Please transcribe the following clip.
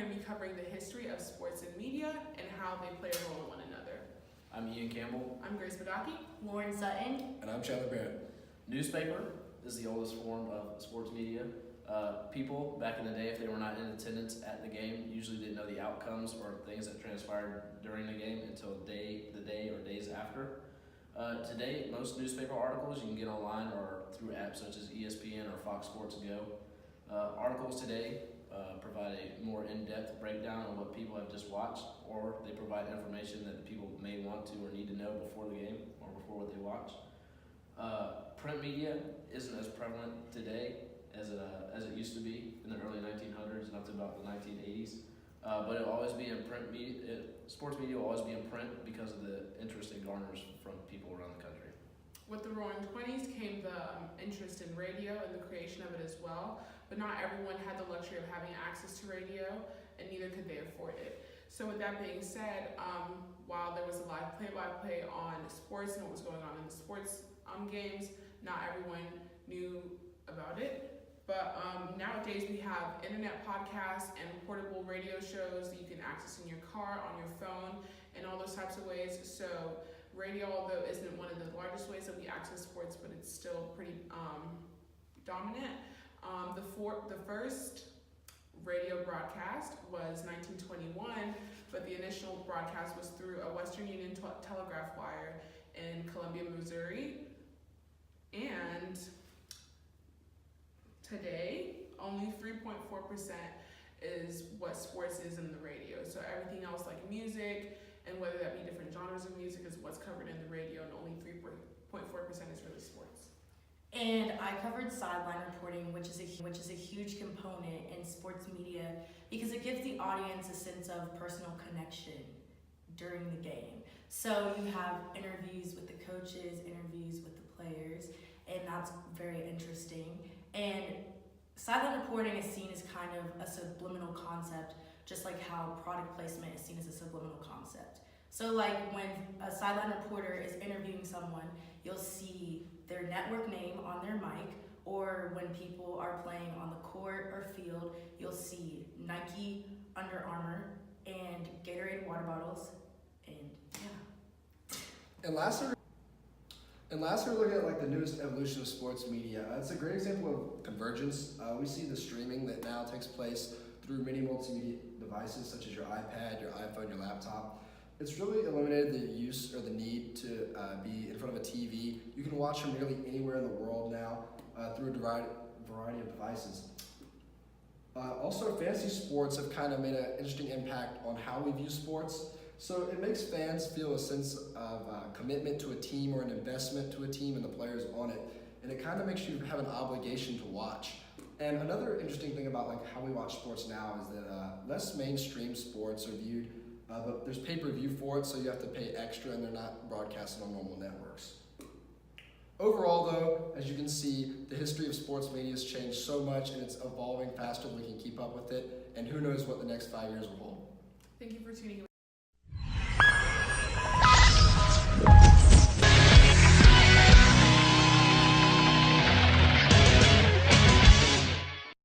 going to be covering the history of sports and media and how they play a role in one another. I'm Campbell. I'm Grace Badaki. Lauren Sutton. And I'm Chandler Barrett. Newspaper is the oldest form of sports media. People back in the day, if they were not in attendance at the game, usually didn't know the outcomes or things that transpired during the game until the day or days after. Today, most newspaper articles you can get online or through apps such as ESPN or Fox Sports Go. Articles today provide a more in-depth breakdown of what people have just watched, or they provide information that the people may want to or need to know before the game or before what they watch. Print media isn't as prevalent today as it used to be in the early 1900s and up to about the 1980s. But it'll always be in print media. Sports media will always be in print because of the interest it garners from people around the country. With the Roaring '20s came the interest in radio and the creation of it as well, but not everyone had the luxury of having access to radio, and neither could they afford it. So with that being said, while there was a live play-by-play on sports and what was going on in the sports games, not everyone knew about it. But nowadays we have internet podcasts and portable radio shows that you can access in your car, on your phone, and all those types of ways. So radio, although isn't one of the largest ways that we access sports, but it's still pretty dominant. The first radio broadcast was 1921, but the initial broadcast was through a Western Union telegraph wire in Columbia, Missouri. And today, only 3.4% is what sports is in the radio. So everything else like music, and whether that be different genres of music, is what's covered in the radio, and only 3.4% is really sports. And I covered sideline reporting, which is a huge component in sports media because it gives the audience a sense of personal connection during the game. So you have interviews with the coaches, interviews with the players, and that's very interesting. And sideline reporting is seen as kind of a subliminal concept, just like how product placement is seen as a subliminal concept. So like when a sideline reporter is interviewing someone, you'll see their network name on their mic, or when people are playing on the court or field, you'll see Nike, Under Armour, and Gatorade water bottles, and yeah. And lastly, we're looking at like the newest evolution of sports media. It's a great example of convergence. We see the streaming that now takes place through many multimedia devices such as your iPad, your iPhone, your laptop. It's really eliminated the use or the need to be in front of a TV. You can watch from nearly anywhere in the world now through a variety of devices. Also, fantasy sports have kind of made an interesting impact on how we view sports. So it makes fans feel a sense of commitment to a team or an investment to a team and the players on it. And it kind of makes you have an obligation to watch. And another interesting thing about like how we watch sports now is that less mainstream sports are viewed, but there's pay-per-view for it, so you have to pay extra and they're not broadcasted on normal networks. Overall though, as you can see, the history of sports media has changed so much and it's evolving faster than we can keep up with it, and who knows what the next 5 years will hold. Thank you for tuning in.